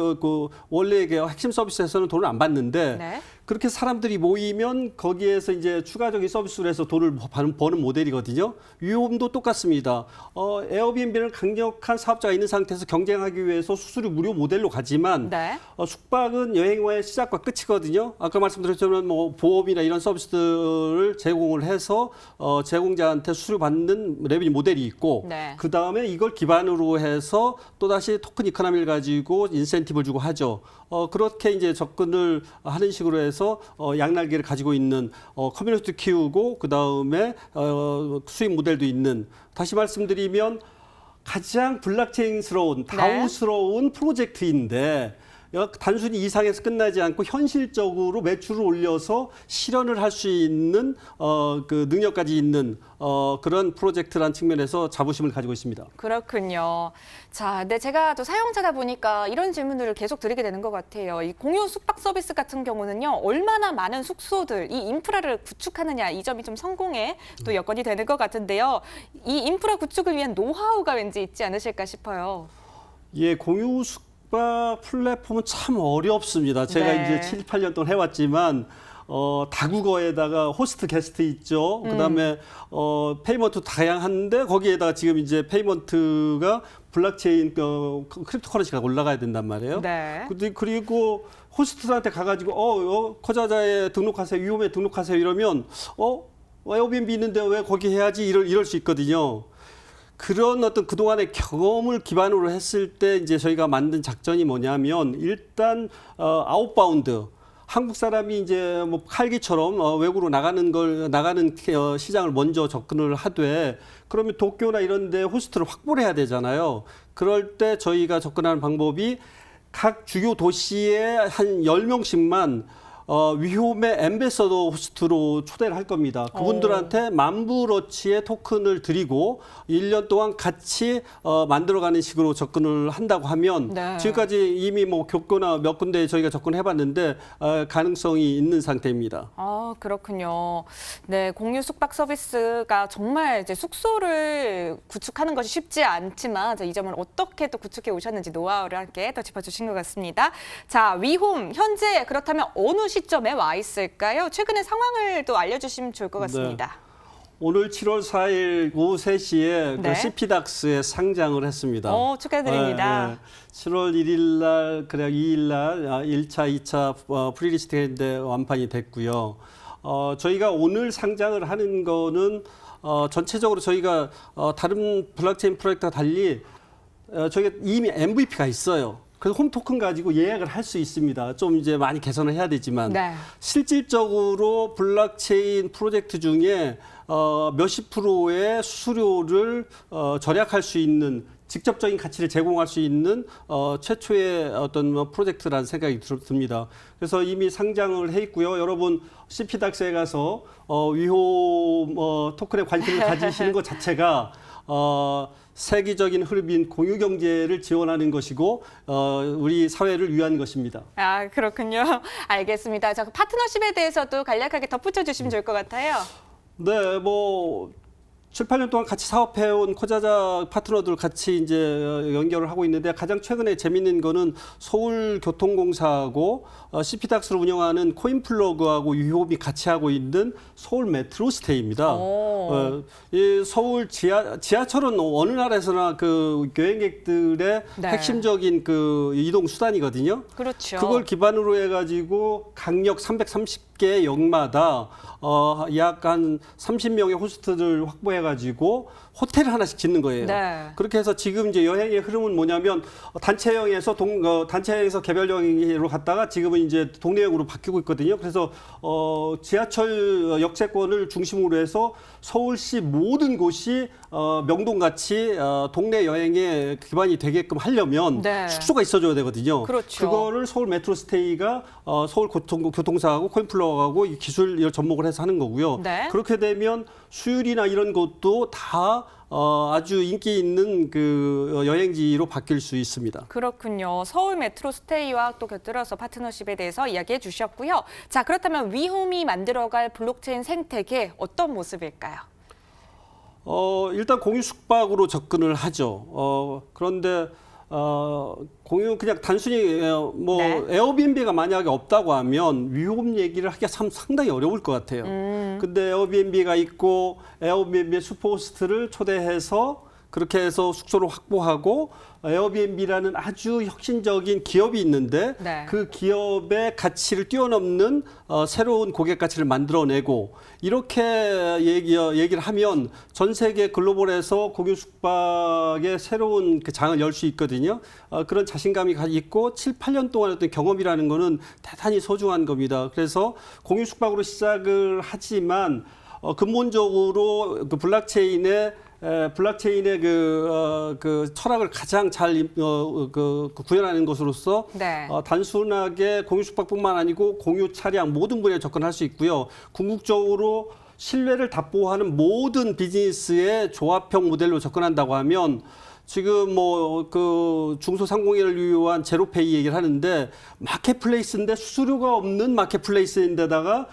원래 핵심 서비스에서는 돈을 안 받는데 네. 그렇게 사람들이 모이면 거기에서 이제 추가적인 서비스를 해서 돈을 버는 모델이거든요. 위홈도 똑같습니다. 에어비앤비는 강력한 사업자가 있는 상태에서 경쟁하기 위해서 수수료 무료 모델로 가지만 네. 숙박은 여행과의 시작과 끝이거든요. 아까 말씀드렸지만 뭐 보험이나 이런 서비스를 제공을 해서 제공자한테 수수료 받는 레비뉴 모델이 있고 네. 그 다음에 이걸 기반으로 해서 또 다시 토큰 이코노미를 가지고 인센티브를 주고 하죠. 그렇게 이제 접근을 하는 식으로 해서 양날개를 가지고 있는 커뮤니티 키우고 그 다음에 수익 모델도 있는 다시 말씀드리면 가장 블록체인스러운 다오스러운 프로젝트인데 단순히 이상에서 끝나지 않고 현실적으로 매출을 올려서 실현을 할 수 있는 그 능력까지 있는 그런 프로젝트라는 측면에서 자부심을 가지고 있습니다. 그렇군요. 자, 근데 제가 또 사용자다 보니까 이런 질문들을 계속 드리게 되는 것 같아요. 이 공유 숙박 서비스 같은 경우는요, 얼마나 많은 숙소들, 이 인프라를 구축하느냐, 이 점이 좀 성공에 또 여건이 되는 것 같은데요. 이 인프라 구축을 위한 노하우가 왠지 있지 않으실까 싶어요. 예, 공유 숙박 플랫폼은 참 어렵습니다. 제가 네. 이제 7, 8년 동안 해왔지만 다국어에다가 호스트 게스트 있죠. 그다음에 페이먼트 다양한데 거기에다가 지금 이제 페이먼트가 블록체인 크립토커런시가 올라가야 된단 말이에요. 네. 그리고 호스트한테 가가지고 코자자에 등록하세요, 위홈에 등록하세요 이러면 에어비앤비 있는데 왜 거기 해야지 이럴 수 있거든요. 그런 어떤 그동안의 경험을 기반으로 했을 때 이제 저희가 만든 작전이 뭐냐면 일단 아웃바운드 한국 사람이 이제 뭐 칼기처럼 외국으로 나가는 시장을 먼저 접근을 하되 그러면 도쿄나 이런 데 호스트를 확보를 해야 되잖아요. 그럴 때 저희가 접근하는 방법이 각 주요 도시에 한 10명씩만 위홈의 엠베서더 호스트로 초대를 할 겁니다. 그분들한테 10,000불어치의 토큰을 드리고 1년 동안 같이 만들어가는 식으로 접근을 한다고 하면 네. 지금까지 이미 뭐 교과나 몇 군데 저희가 접근해봤는데 가능성이 있는 상태입니다. 그렇군요. 네, 공유 숙박 서비스가 정말 이제 숙소를 구축하는 것이 쉽지 않지만 이 점을 어떻게 또 구축해 오셨는지 노하우를 함께 더 짚어주신 것 같습니다. 자, 위홈 현재 그렇다면 어느 시점에 와 있을까요? 최근의 상황을 또 알려주시면 좋을 것 같습니다. 오늘 7월 4일 오후 3시에 네. 그 CPDAX에 상장을 했습니다. 축하드립니다. 7월 1일 날, 그래 2일 날 1차, 2차 프리리스트인데 완판이 됐고요. 저희가 오늘 상장을 하는 거는 전체적으로 저희가 다른 블록체인 프로젝트와 달리 저희가 이미 MVP가 있어요. 그래서 홈 토큰 가지고 예약을 할 수 있습니다. 좀 이제 많이 개선을 해야 되지만 네. 실질적으로 블록체인 프로젝트 중에 몇십 프로의 수수료를 절약할 수 있는 직접적인 가치를 제공할 수 있는 최초의 어떤 프로젝트라는 생각이 듭니다. 그래서 이미 상장을 해 있고요. 여러분 CPDAX에 가서 위홈 토큰에 관심을 가지시는 것 자체가 세계적인 흐름인 공유 경제를 지원하는 것이고 우리 사회를 위한 것입니다. 아, 그렇군요. 알겠습니다. 자, 파트너십에 대해서도 간략하게 덧붙여 주시면 좋을 것 같아요. 네, 뭐 7, 8년 동안 같이 사업해온 코자자 파트너들 같이 이제 연결을 하고 있는데 가장 최근에 재밌는 거는 서울교통공사하고 CPDAX를 운영하는 코인플러그하고 위홈이 같이 하고 있는 서울 메트로스테이입니다. 이 서울 지하철은 어느 나라에서나 그 여행객들의 네. 핵심적인 그 이동 수단이거든요. 그렇죠. 그걸 기반으로 해가지고 강력 330개 역마다 약 한 30명의 호스트를 확보해가지고 호텔을 하나씩 짓는 거예요. 네. 그렇게 해서 지금 이제 여행의 흐름은 뭐냐면 단체형에서 단체형에서 개별여행으로 갔다가 지금은 이제 동네여행으로 바뀌고 있거든요. 그래서 지하철 역세권을 중심으로 해서 서울시 모든 곳이 명동같이 동네 여행의 기반이 되게끔 하려면 네. 숙소가 있어줘야 되거든요. 그렇죠. 그거를 서울 메트로스테이가 서울교통사하고 코인플러하고 이 기술 접목을 해서 하는 거고요. 네. 그렇게 되면 수율이나 이런 것도 다 아주 인기 있는 그 여행지로 바뀔 수 있습니다. 그렇군요. 서울 메트로 스테이와 또 곁들여서 파트너십에 대해서 이야기해 주셨고요. 자, 그렇다면 위홈이 만들어갈 블록체인 생태계 어떤 모습일까요? 일단 공유 숙박으로 접근을 하죠. 그런데 공유 그냥 단순히 뭐 네. 에어비앤비가 만약에 없다고 하면 위홈 얘기를 하기가 참 상당히 어려울 것 같아요. 근데 에어비앤비가 있고 에어비앤비 슈퍼호스트를 초대해서 그렇게 해서 숙소를 확보하고 에어비앤비라는 아주 혁신적인 기업이 있는데 네. 그 기업의 가치를 뛰어넘는 새로운 고객 가치를 만들어내고 이렇게 얘기를 하면 전 세계 글로벌에서 공유 숙박의 새로운 그 장을 열 수 있거든요. 그런 자신감이 있고 7, 8년 동안 어떤 경험이라는 거는 대단히 소중한 겁니다. 그래서 공유 숙박으로 시작을 하지만 근본적으로 그 블록체인의 그 철학을 가장 잘 구현하는 것으로서 네. 단순하게 공유 숙박뿐만 아니고 공유 차량 모든 분야에 접근할 수 있고요. 궁극적으로 신뢰를 답보하는 모든 비즈니스의 조합형 모델로 접근한다고 하면 지금 뭐 그 중소상공인을 위한 제로페이 얘기를 하는데 마켓플레이스인데 수수료가 없는 마켓플레이스인데다가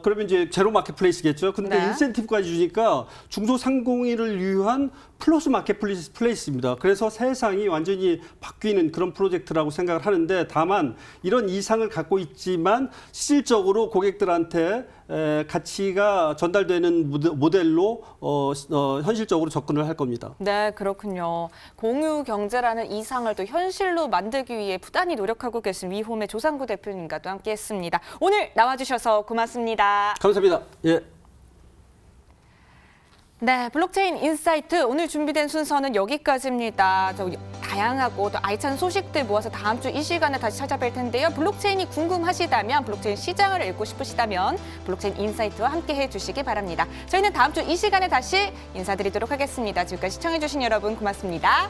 그러면 이제 제로 마켓플레이스겠죠. 근데 네. 인센티브까지 주니까 중소상공인을 위한 플러스 마켓플레이스입니다. 그래서 세상이 완전히 바뀌는 그런 프로젝트라고 생각을 하는데 다만 이런 이상을 갖고 있지만 실질적으로 고객들한테 가치가 전달되는 모델로 현실적으로 접근을 할 겁니다. 네, 그렇군요. 공유 경제라는 이상을 또 현실로 만들기 위해 부단히 노력하고 계신 위홈의 조상구 대표님과도 함께했습니다. 오늘 나와주셔서 고맙습니다. 감사합니다. 예. 네, 블록체인 인사이트 오늘 준비된 순서는 여기까지입니다. 다양하고 또 알찬 소식들 모아서 다음 주 이 시간에 다시 찾아뵐 텐데요. 블록체인이 궁금하시다면, 블록체인 시장을 읽고 싶으시다면 블록체인 인사이트와 함께해 주시기 바랍니다. 저희는 다음 주 이 시간에 다시 인사드리도록 하겠습니다. 지금까지 시청해 주신 여러분 고맙습니다.